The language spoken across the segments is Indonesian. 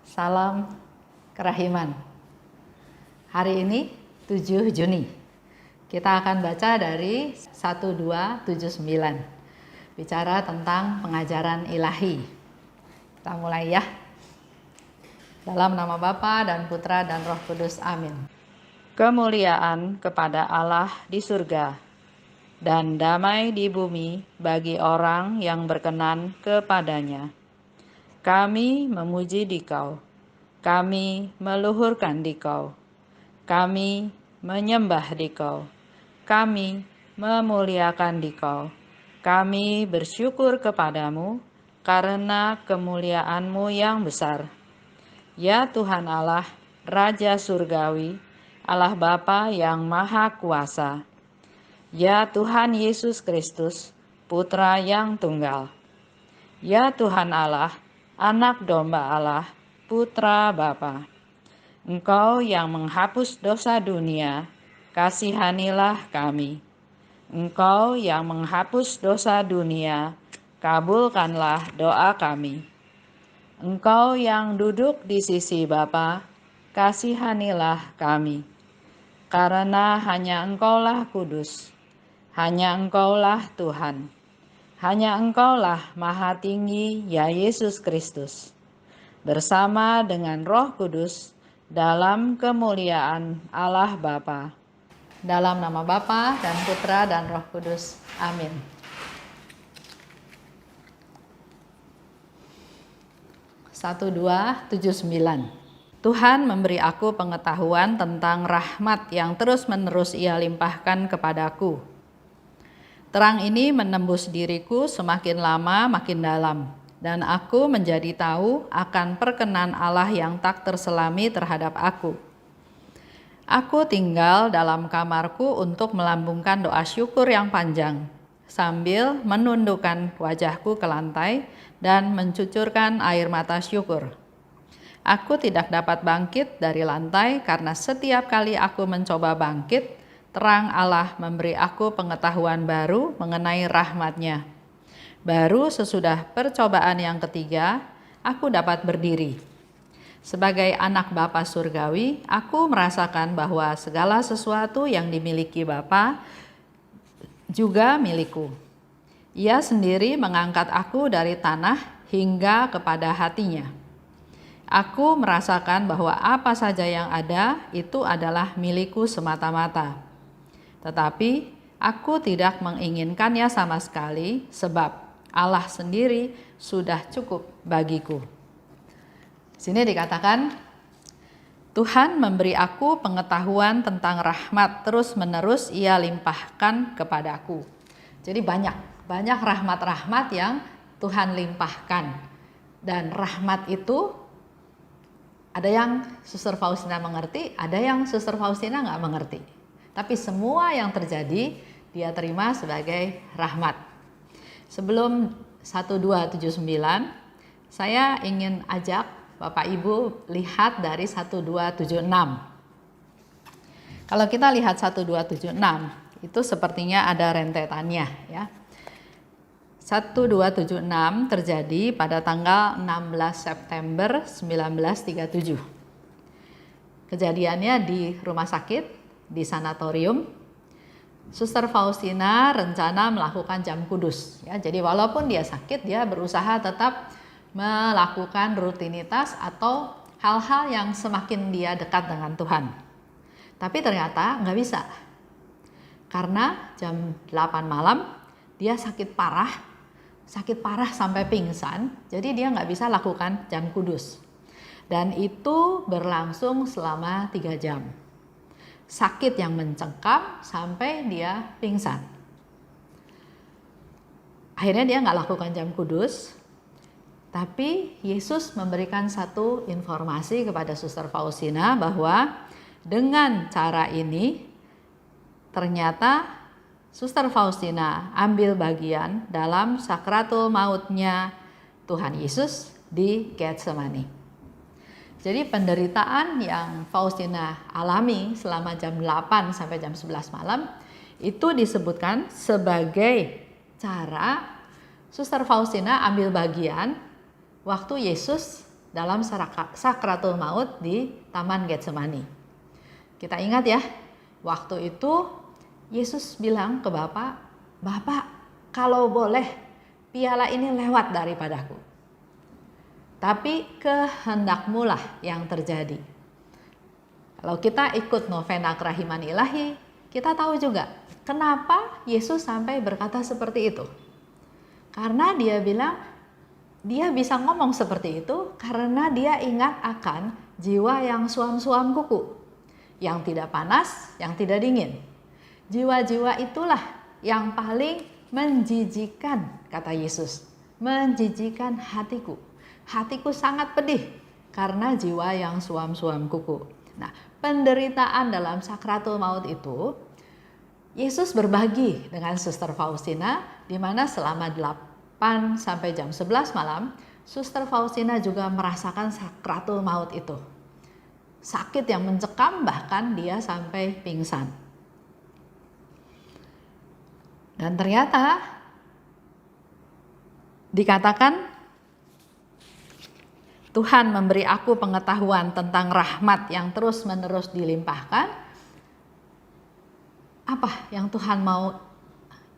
Salam kerahiman. Hari ini 7 Juni. Kita akan baca dari 1279. Bicara tentang pengajaran ilahi. Kita mulai ya. Dalam nama Bapa dan Putra dan Roh Kudus. Amin. Kemuliaan kepada Allah di surga dan damai di bumi bagi orang yang berkenan kepadanya. Kami memuji Dikau, kami meluhurkan Dikau, kami menyembah Dikau, kami memuliakan Dikau, kami bersyukur kepadamu karena kemuliaan-Mu yang besar. Ya Tuhan Allah, Raja Surgawi, Allah Bapa yang Maha Kuasa. Ya Tuhan Yesus Kristus, Putra yang Tunggal. Ya Tuhan Allah, Anak Domba Allah, Putra Bapa. Engkau yang menghapus dosa dunia, kasihanilah kami. Engkau yang menghapus dosa dunia, kabulkanlah doa kami. Engkau yang duduk di sisi Bapa, kasihanilah kami. Karena hanya Engkaulah kudus, hanya Engkaulah Tuhan. Hanya Engkaulah Maha Tinggi, ya Yesus Kristus, bersama dengan Roh Kudus dalam kemuliaan Allah Bapa. Dalam nama Bapa dan Putra dan Roh Kudus. Amin. Satu, 2, 7, 9. Tuhan memberi aku pengetahuan tentang rahmat yang terus-menerus Ia limpahkan kepadaku. Terang ini menembus diriku semakin lama makin dalam, dan aku menjadi tahu akan perkenan Allah yang tak terselami terhadap aku. Aku tinggal dalam kamarku untuk melambungkan doa syukur yang panjang, sambil menundukkan wajahku ke lantai dan mencucurkan air mata syukur. Aku tidak dapat bangkit dari lantai karena setiap kali aku mencoba bangkit, terang Allah memberi aku pengetahuan baru mengenai rahmat-Nya. Baru sesudah percobaan yang ketiga, aku dapat berdiri. Sebagai anak Bapa surgawi, aku merasakan bahwa segala sesuatu yang dimiliki Bapa juga milikku. Ia sendiri mengangkat aku dari tanah hingga kepada hati-Nya. Aku merasakan bahwa apa saja yang ada itu adalah milikku semata-mata. Tetapi aku tidak menginginkannya sama sekali sebab Allah sendiri sudah cukup bagiku. Sini dikatakan, Tuhan memberi aku pengetahuan tentang rahmat terus-menerus Ia limpahkan kepadaku. Jadi banyak rahmat-rahmat yang Tuhan limpahkan. Dan rahmat itu ada yang Suster Faustina mengerti, ada yang Suster Faustina nggak mengerti. Tapi semua yang terjadi dia terima sebagai rahmat. Sebelum 1279, saya ingin ajak Bapak Ibu lihat dari 1276. Kalau kita lihat 1276, itu sepertinya ada rentetannya ya. 1276 terjadi pada tanggal 16 September 1937. Kejadiannya di rumah sakit, di sanatorium. Suster Faustina rencana melakukan jam kudus ya. Jadi walaupun dia sakit, dia berusaha tetap melakukan rutinitas atau hal-hal yang semakin dia dekat dengan Tuhan. Tapi ternyata nggak bisa. Karena jam 8 malam dia sakit parah sampai pingsan. Jadi dia nggak bisa lakukan jam kudus. Dan itu berlangsung selama 3 jam. Sakit yang mencengkam sampai dia pingsan. Akhirnya dia nggak lakukan jam kudus, tapi Yesus memberikan satu informasi kepada Suster Faustina bahwa dengan cara ini ternyata Suster Faustina ambil bagian dalam sakratul mautnya Tuhan Yesus di Getsemani. Jadi penderitaan yang Faustina alami selama jam 8 sampai jam 11 malam itu disebutkan sebagai cara Suster Faustina ambil bagian waktu Yesus dalam sakratul maut di Taman Getsemani. Kita ingat ya, waktu itu Yesus bilang ke Bapa, "Bapa, kalau boleh piala ini lewat daripadaku. Tapi kehendak-Mu lah yang terjadi." Kalau kita ikut novena kerahiman ilahi, kita tahu juga kenapa Yesus sampai berkata seperti itu. Karena dia bilang, dia bisa ngomong seperti itu karena dia ingat akan jiwa yang suam-suam kuku, yang tidak panas, yang tidak dingin. Jiwa-jiwa itulah yang paling menjijikan, kata Yesus. Menjijikan hatiku. Hatiku sangat pedih karena jiwa yang suam-suam kuku. Nah, penderitaan dalam sakratul maut itu Yesus berbagi dengan Suster Faustina, di mana selama 8 sampai jam 11 malam, Suster Faustina juga merasakan sakratul maut itu. Sakit yang mencekam, bahkan dia sampai pingsan. Dan ternyata dikatakan Tuhan memberi aku pengetahuan tentang rahmat yang terus-menerus dilimpahkan. Apa yang Tuhan mau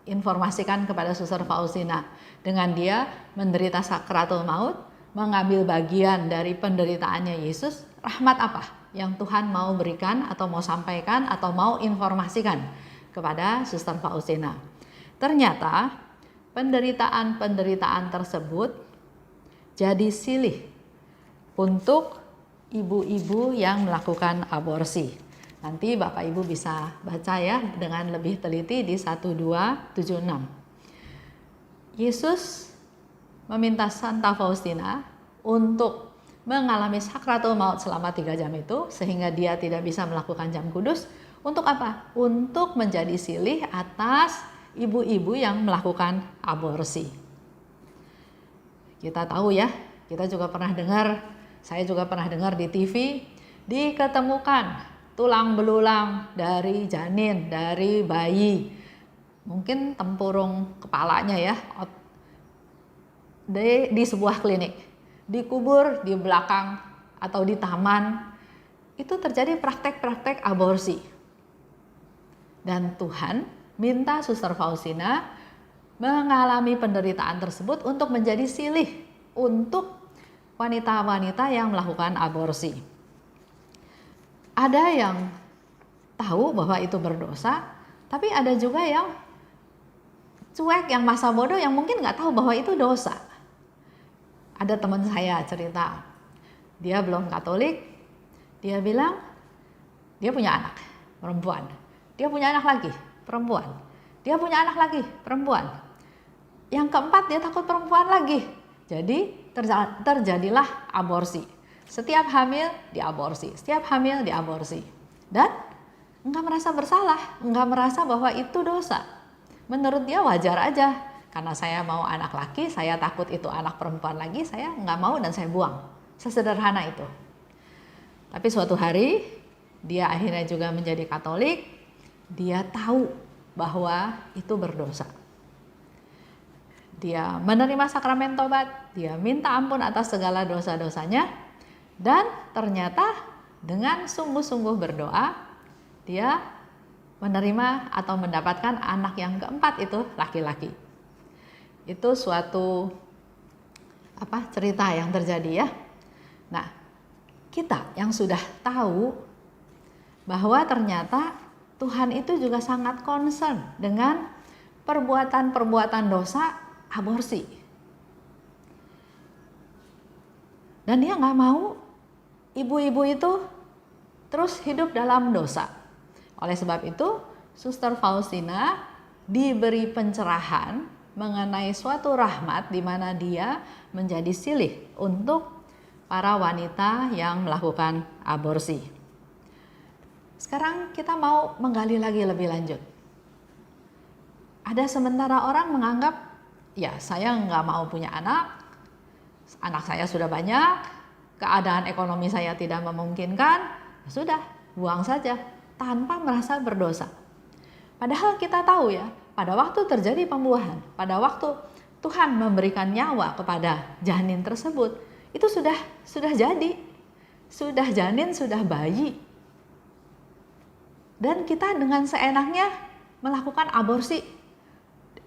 informasikan kepada Suster Faustina? Dengan dia menderita sakratul maut, mengambil bagian dari penderitaannya Yesus, rahmat apa yang Tuhan mau berikan atau mau sampaikan atau mau informasikan kepada Suster Faustina? Ternyata penderitaan-penderitaan tersebut jadi silih untuk ibu-ibu yang melakukan aborsi. Nanti Bapak Ibu bisa baca ya dengan lebih teliti di 1276. Yesus meminta Santa Faustina untuk mengalami sakratul maut selama 3 jam itu, sehingga dia tidak bisa melakukan jam kudus. Untuk apa? Untuk menjadi silih atas ibu-ibu yang melakukan aborsi. Kita tahu ya, kita juga pernah dengar, saya juga pernah dengar di TV, diketemukan tulang belulang dari janin, dari bayi, mungkin tempurung kepalanya ya, di sebuah klinik, dikubur di belakang atau di taman. Itu terjadi praktek-praktek aborsi. Dan Tuhan minta Suster Faustina mengalami penderitaan tersebut untuk menjadi silih untuk wanita-wanita yang melakukan aborsi. Ada yang tahu bahwa itu berdosa, tapi ada juga yang cuek, yang masa bodoh, yang mungkin nggak tahu bahwa itu dosa. Ada teman saya cerita, dia belum Katolik, dia bilang dia punya anak perempuan, dia punya anak lagi perempuan, dia punya anak lagi perempuan, yang keempat dia takut perempuan lagi. Jadi terjadilah aborsi. Setiap hamil diaborsi, setiap hamil diaborsi. Dan enggak merasa bersalah, enggak merasa bahwa itu dosa. Menurut dia wajar aja. Karena saya mau anak laki, saya takut itu anak perempuan lagi, saya enggak mau dan saya buang. Sesederhana itu. Tapi suatu hari dia akhirnya juga menjadi Katolik. Dia tahu bahwa itu berdosa. Dia menerima sakramen tobat, dia minta ampun atas segala dosa-dosanya. Dan ternyata dengan sungguh-sungguh berdoa, dia menerima atau mendapatkan anak yang keempat itu laki-laki. Itu suatu cerita yang terjadi ya. Nah, kita yang sudah tahu bahwa ternyata Tuhan itu juga sangat concern dengan perbuatan-perbuatan dosa aborsi. Dan dia nggak mau ibu-ibu itu terus hidup dalam dosa. Oleh sebab itu, Suster Faustina diberi pencerahan mengenai suatu rahmat di mana dia menjadi silih untuk para wanita yang melakukan aborsi. Sekarang kita mau menggali lagi lebih lanjut. Ada sementara orang menganggap, ya saya nggak mau punya anak saya sudah banyak, keadaan ekonomi saya tidak memungkinkan, sudah buang saja tanpa merasa berdosa. Padahal kita tahu ya, pada waktu terjadi pembuahan, pada waktu Tuhan memberikan nyawa kepada janin tersebut, itu sudah jadi, sudah janin, sudah bayi. Dan kita dengan seenaknya melakukan aborsi.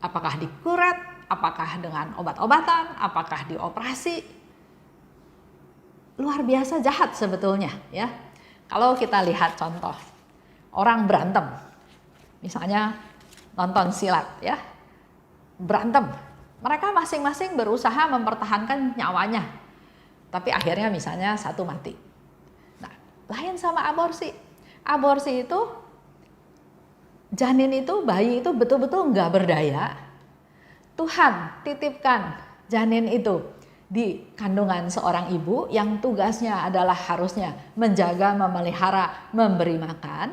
Apakah dikuret, apakah dengan obat-obatan, apakah dioperasi. Luar biasa jahat sebetulnya ya. Kalau kita lihat contoh orang berantem, misalnya nonton silat ya, berantem, mereka masing-masing berusaha mempertahankan nyawanya, tapi akhirnya misalnya satu mati. Nah, lain sama aborsi. Aborsi itu janin itu, bayi itu betul-betul nggak berdaya. Tuhan titipkan janin itu di kandungan seorang ibu yang tugasnya adalah harusnya menjaga, memelihara, memberi makan,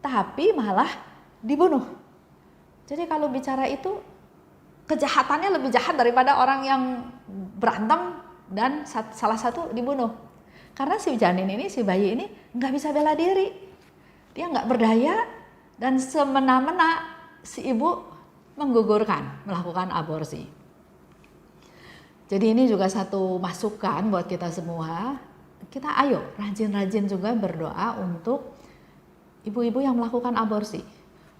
tapi malah dibunuh. Jadi kalau bicara itu, kejahatannya lebih jahat daripada orang yang berantem dan salah satu dibunuh. Karena si janin ini, si bayi ini nggak bisa bela diri. Dia nggak berdaya dan semena-mena si ibu menggugurkan, melakukan aborsi. Jadi ini juga satu masukan buat kita semua. Kita ayo rajin-rajin juga berdoa untuk ibu-ibu yang melakukan aborsi.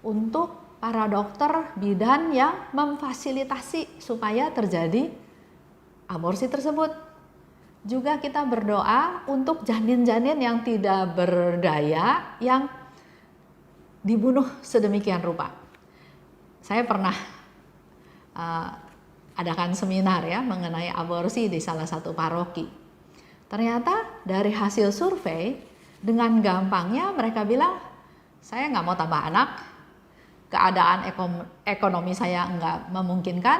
Untuk para dokter bidan yang memfasilitasi supaya terjadi aborsi tersebut. Juga kita berdoa untuk janin-janin yang tidak berdaya yang dibunuh sedemikian rupa. Saya pernah adakan seminar ya mengenai aborsi di salah satu paroki. Ternyata dari hasil survei dengan gampangnya mereka bilang, saya nggak mau tambah anak, keadaan ekonomi saya nggak memungkinkan,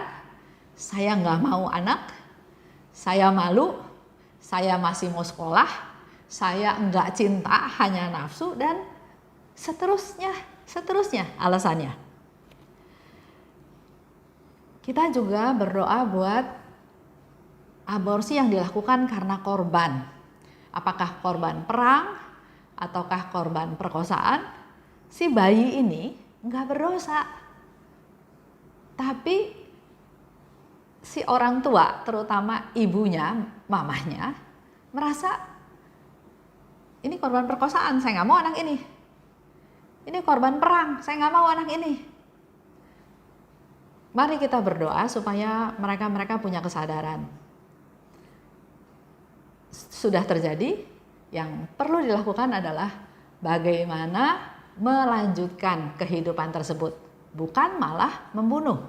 saya nggak mau anak, saya malu, saya masih mau sekolah, saya nggak cinta, hanya nafsu, dan seterusnya alasannya. Kita juga berdoa buat aborsi yang dilakukan karena korban. Apakah korban perang ataukah korban perkosaan? Si bayi ini nggak berdosa. Tapi si orang tua, terutama ibunya, mamahnya, merasa ini korban perkosaan, saya nggak mau anak ini. Ini korban perang, saya nggak mau anak ini. Mari kita berdoa supaya mereka punya kesadaran. Sudah terjadi, yang perlu dilakukan adalah bagaimana melanjutkan kehidupan tersebut, bukan malah membunuh.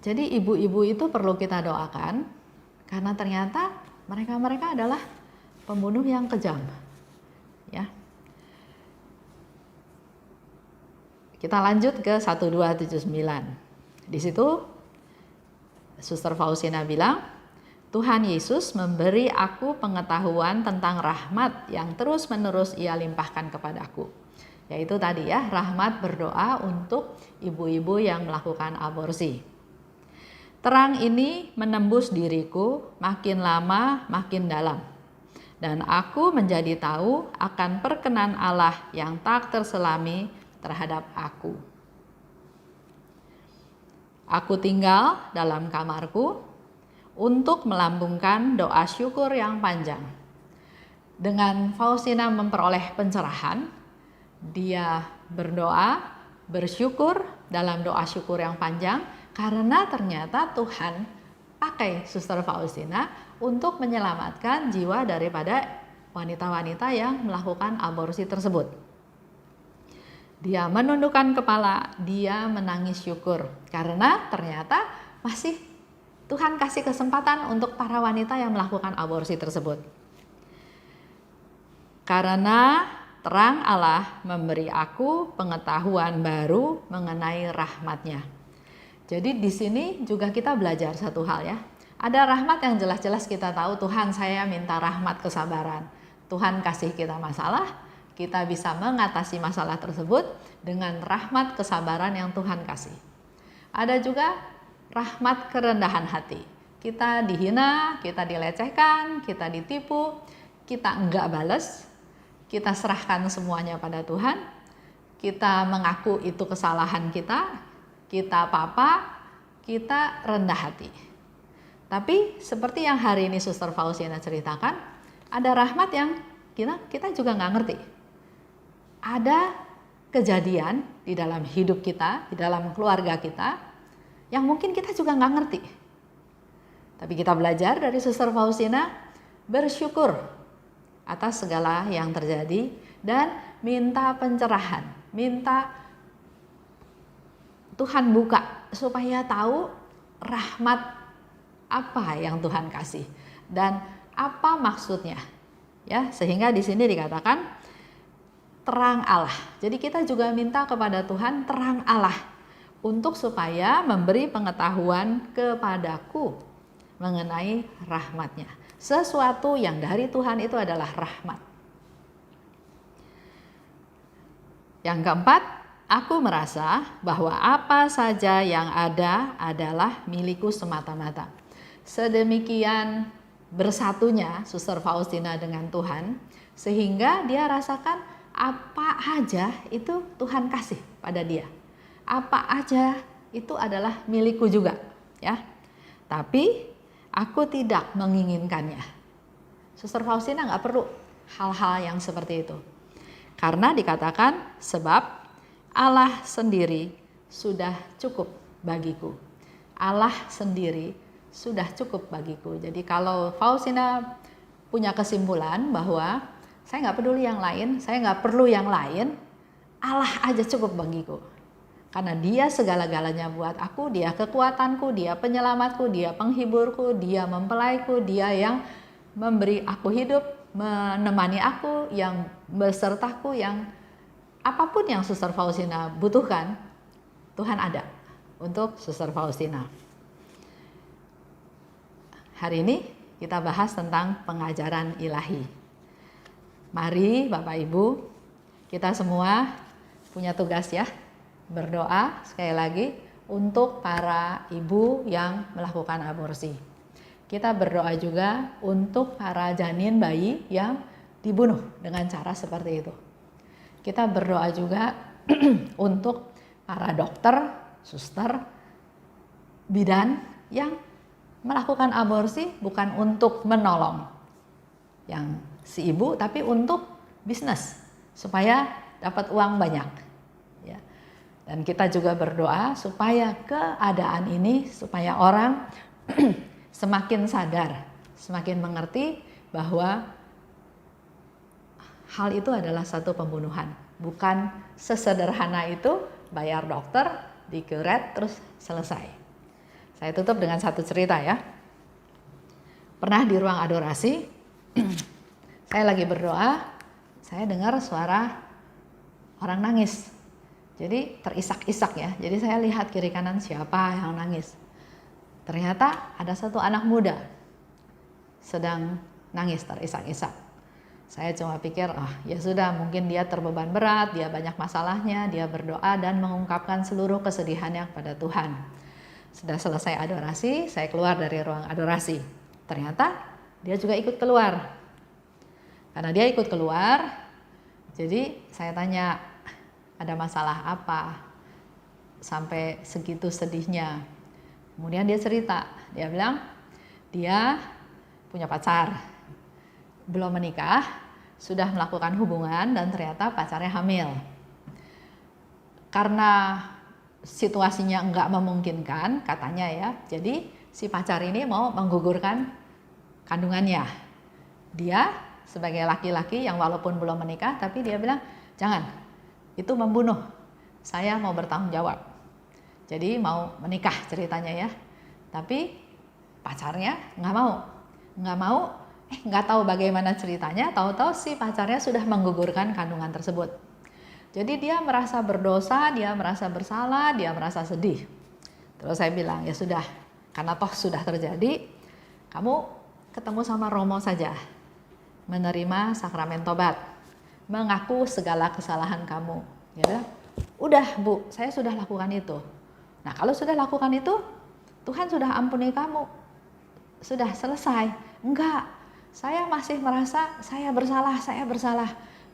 Jadi ibu-ibu itu perlu kita doakan, karena ternyata mereka adalah pembunuh yang kejam. Ya. Kita lanjut ke 1279. Di situ Suster Faustina bilang, Tuhan Yesus memberi aku pengetahuan tentang rahmat yang terus-menerus Ia limpahkan kepadaku. Yaitu tadi ya, rahmat berdoa untuk ibu-ibu yang melakukan aborsi. Terang ini menembus diriku makin lama makin dalam. Dan aku menjadi tahu akan perkenan Allah yang tak terselami terhadap aku. Aku tinggal dalam kamarku untuk melambungkan doa syukur yang panjang. Dengan Faustina memperoleh pencerahan, dia berdoa, bersyukur dalam doa syukur yang panjang, karena ternyata Tuhan pakai Suster Faustina untuk menyelamatkan jiwa daripada wanita-wanita yang melakukan aborsi tersebut. Dia menundukkan kepala, dia menangis syukur, karena ternyata masih Tuhan kasih kesempatan untuk para wanita yang melakukan aborsi tersebut. Karena terang Allah memberi aku pengetahuan baru mengenai rahmat-Nya. Jadi di sini juga kita belajar satu hal ya. Ada rahmat yang jelas-jelas kita tahu, Tuhan saya minta rahmat kesabaran. Tuhan kasih kita masalah, kita bisa mengatasi masalah tersebut dengan rahmat kesabaran yang Tuhan kasih. Ada juga rahmat kerendahan hati. Kita dihina, kita dilecehkan, kita ditipu, kita enggak balas, kita serahkan semuanya pada Tuhan, kita mengaku itu kesalahan kita apa-apa, kita rendah hati. Tapi seperti yang hari ini Suster Faustina ceritakan, ada rahmat yang kita juga nggak ngerti. Ada kejadian di dalam hidup kita, di dalam keluarga kita, yang mungkin kita juga nggak ngerti. Tapi kita belajar dari Suster Faustina, bersyukur atas segala yang terjadi dan minta pencerahan, minta Tuhan buka supaya tahu rahmat apa yang Tuhan kasih dan apa maksudnya. Ya, sehingga di sini dikatakan terang Allah. Jadi kita juga minta kepada Tuhan terang Allah untuk supaya memberi pengetahuan kepadaku mengenai rahmatnya. Sesuatu yang dari Tuhan itu adalah rahmat. Yang keempat, aku merasa bahwa apa saja yang ada adalah milikku semata-mata. Sedemikian bersatunya Suster Faustina dengan Tuhan, sehingga dia rasakan apa aja itu Tuhan kasih pada dia. Apa aja itu adalah milikku juga, ya. Tapi aku tidak menginginkannya. Suster Faustina nggak perlu hal-hal yang seperti itu. Karena dikatakan sebab Allah sendiri sudah cukup bagiku. Allah sendiri sudah cukup bagiku. Jadi kalau Faustina punya kesimpulan bahwa saya nggak peduli yang lain, saya nggak perlu yang lain, Allah aja cukup bagiku. Karena dia segala-galanya buat aku, dia kekuatanku, dia penyelamatku, dia penghiburku, dia mempelaiku, dia yang memberi aku hidup, menemani aku, yang besertaku, yang apapun yang Suster Faustina butuhkan, Tuhan ada untuk Suster Faustina. Hari ini kita bahas tentang pengajaran ilahi. Mari Bapak Ibu, kita semua punya tugas ya, berdoa sekali lagi untuk para ibu yang melakukan aborsi. Kita berdoa juga untuk para janin bayi yang dibunuh dengan cara seperti itu. Kita berdoa juga untuk para dokter, suster, bidan yang melakukan aborsi bukan untuk menolong yang si ibu, tapi untuk bisnis supaya dapat uang banyak. Ya. Dan kita juga berdoa supaya keadaan ini, supaya orang semakin sadar, semakin mengerti bahwa hal itu adalah satu pembunuhan. Bukan sesederhana itu bayar dokter, dikeret, terus selesai. Saya tutup dengan satu cerita ya. Pernah di ruang adorasi, saya lagi berdoa, saya dengar suara orang nangis. Jadi terisak-isak ya. Jadi saya lihat kiri kanan siapa yang nangis. Ternyata ada satu anak muda sedang nangis terisak-isak. Saya cuma pikir, ya sudah, mungkin dia terbeban berat, dia banyak masalahnya, dia berdoa dan mengungkapkan seluruh kesedihannya kepada Tuhan. Sudah selesai adorasi, saya keluar dari ruang adorasi. Ternyata dia juga ikut keluar. Karena dia ikut keluar, jadi saya tanya, ada masalah apa? Sampai segitu sedihnya. Kemudian dia cerita, dia bilang, dia punya pacar, belum menikah, sudah melakukan hubungan dan ternyata pacarnya hamil. Karena situasinya enggak memungkinkan katanya ya, jadi si pacar ini mau menggugurkan kandungannya. Dia sebagai laki-laki yang walaupun belum menikah, tapi dia bilang jangan, itu membunuh, saya mau bertanggung jawab. Jadi mau menikah ceritanya ya, tapi pacarnya nggak mau, nggak tahu bagaimana ceritanya, tahu-tahu si pacarnya sudah menggugurkan kandungan tersebut. Jadi dia merasa berdosa, dia merasa bersalah, dia merasa sedih. Terus saya bilang, ya sudah, karena toh sudah terjadi, kamu ketemu sama Romo saja. Menerima sakramen tobat. Mengaku segala kesalahan kamu. Ya, udah Bu, saya sudah lakukan itu. Nah kalau sudah lakukan itu, Tuhan sudah ampuni kamu. Sudah selesai. Enggak, saya masih merasa saya bersalah.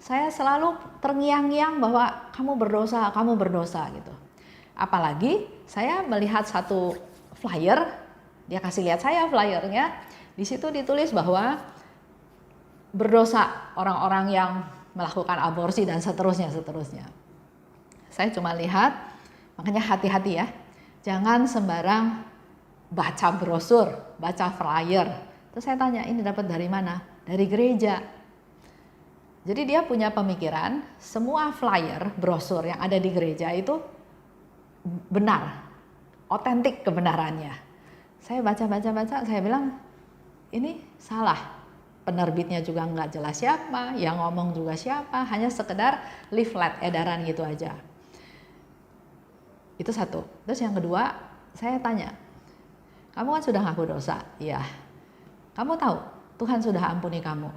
Saya selalu terngiang-ngiang bahwa kamu berdosa gitu. Apalagi saya melihat satu flyer Dia kasih lihat saya flyernya, di situ ditulis bahwa berdosa orang-orang yang melakukan aborsi dan seterusnya. Saya cuma lihat, makanya hati-hati ya, jangan sembarang baca brosur, baca flyer. Terus saya tanya, ini dapat dari mana? Dari gereja. Jadi dia punya pemikiran, semua flyer, brosur yang ada di gereja itu benar, otentik kebenarannya. Saya baca, saya bilang, ini salah. Penerbitnya juga nggak jelas siapa, yang ngomong juga siapa, hanya sekedar leaflet, edaran gitu aja. Itu satu. Terus yang kedua, saya tanya, kamu kan sudah ngaku dosa? Iya. Kamu tahu Tuhan sudah ampuni kamu?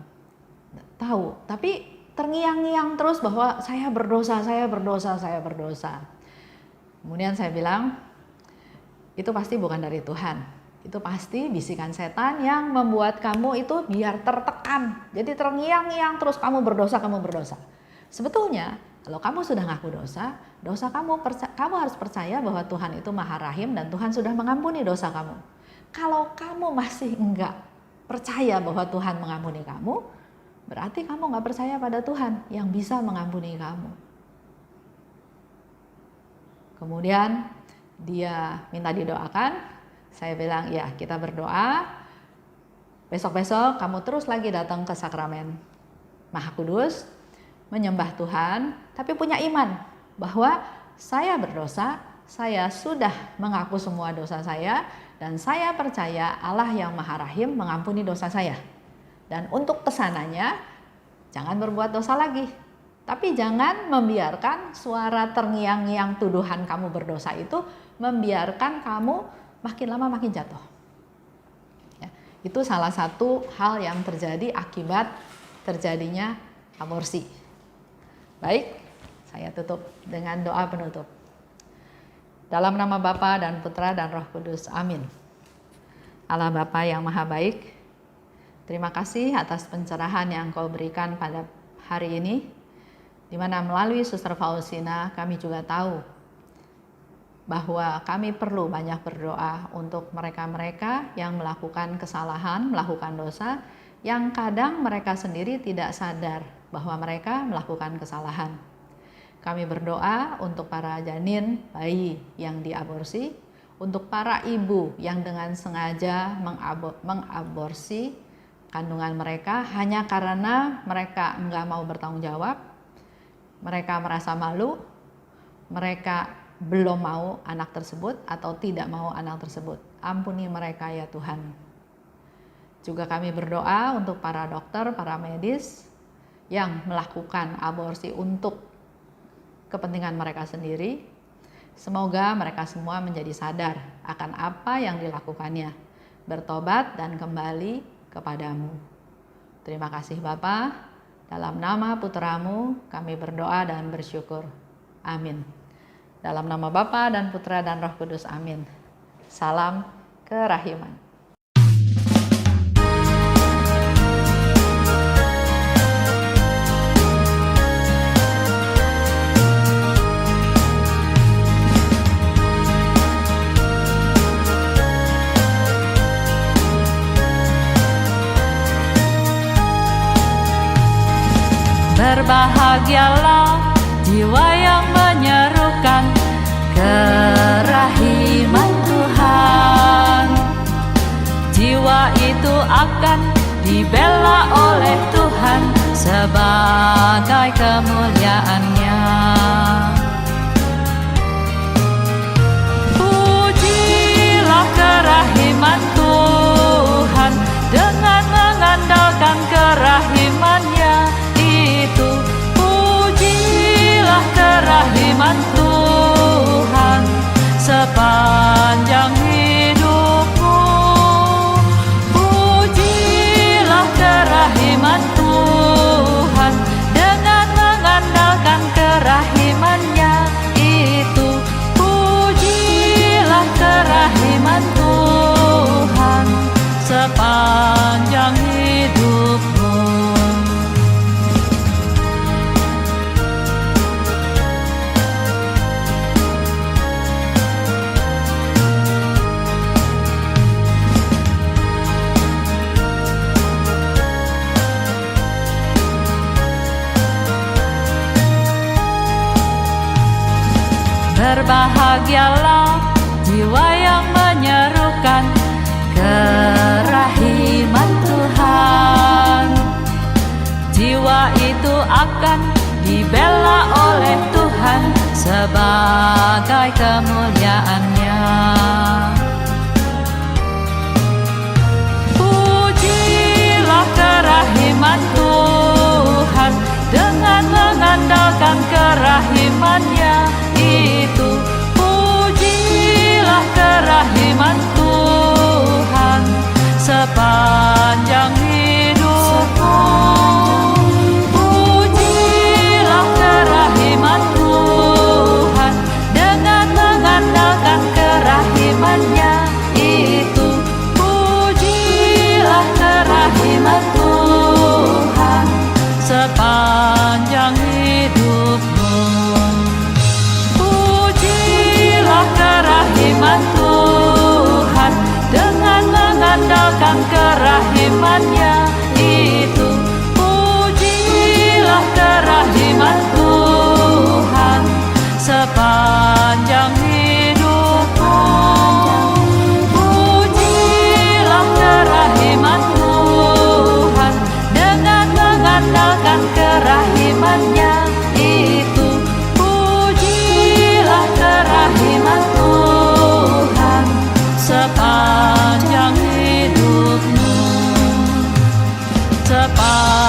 Tahu, tapi terngiang-ngiang terus bahwa saya berdosa. Kemudian saya bilang, itu pasti bukan dari Tuhan. Itu pasti bisikan setan yang membuat kamu itu biar tertekan. Jadi terngiang-ngiang terus kamu berdosa. Sebetulnya kalau kamu sudah ngaku dosa kamu harus percaya bahwa Tuhan itu Maha Rahim dan Tuhan sudah mengampuni dosa kamu. Kalau kamu masih enggak percaya bahwa Tuhan mengampuni kamu, berarti kamu enggak percaya pada Tuhan yang bisa mengampuni kamu. Kemudian dia minta didoakan. Saya bilang, ya kita berdoa, besok-besok kamu terus lagi datang ke sakramen Maha Kudus, menyembah Tuhan, tapi punya iman bahwa saya berdosa, saya sudah mengaku semua dosa saya, dan saya percaya Allah yang Maha Rahim mengampuni dosa saya. Dan untuk kesananya, jangan berbuat dosa lagi. Tapi jangan membiarkan suara terngiang-ngiang tuduhan kamu berdosa itu membiarkan kamu makin lama makin jatuh. Ya, itu salah satu hal yang terjadi akibat terjadinya aborsi. Baik, saya tutup dengan doa penutup. Dalam nama Bapa dan Putra dan Roh Kudus. Amin. Allah Bapa yang Maha Baik, terima kasih atas pencerahan yang Kau berikan pada hari ini, di mana melalui Suster Faustina kami juga tahu bahwa kami perlu banyak berdoa untuk mereka-mereka yang melakukan kesalahan, melakukan dosa, yang kadang mereka sendiri tidak sadar bahwa mereka melakukan kesalahan. Kami berdoa untuk para janin, bayi yang diaborsi, untuk para ibu yang dengan sengaja mengaborsi kandungan mereka hanya karena mereka enggak mau bertanggung jawab, mereka merasa malu, mereka belum mau anak tersebut atau tidak mau anak tersebut. Ampuni mereka ya Tuhan. Juga kami berdoa untuk para dokter, para medis yang melakukan aborsi untuk kepentingan mereka sendiri. Semoga mereka semua menjadi sadar akan apa yang dilakukannya, bertobat dan kembali kepadamu. Terima kasih Bapa. Dalam nama Putramu kami berdoa dan bersyukur. Amin. Dalam nama Bapa dan Putra dan Roh Kudus. Amin. Salam kerahiman. Berbahagialah jiwa yang menyerukan kerahiman Tuhan. Jiwa itu akan dibela oleh Tuhan sebagai kemuliaan-Nya. Pujilah kerahiman Tuhan dengan mengandalkan kerahiman-Nya itu. Pujilah kerahiman Tuhan sepanjang hidupmu. Pujilah kerahiman Tuhan dengan mengandalkan kerahiman-Nya itu. Pujilah kerahiman Tuhan Berbahagialah jiwa yang menyerukan kerahiman Tuhan. Jiwa itu akan dibela oleh Tuhan sebagai kemuliaan-Nya. Pujilah kerahiman Tuhan dengan mengandalkan kerahiman-Nya itu. Pujilah kerahiman Tuhan sepanjang hidupmu. Pujilah kerahiman Tuhan dengan mengandalkan kerahiman-Nya itu. Pujilah kerahiman Tuhan sepanjang hidupmu. Pujilah kerahiman Tuhan dengan mengandalkan kerahiman-Nya itu. Pujilah kerahiman Tuhan sepanjang hidupmu. Pujilah kerahiman Tuhan dengan mengandalkan kerahiman-Nya itu. Pujilah kerahiman Tuhan sepanjang hidupmu. Sepanjang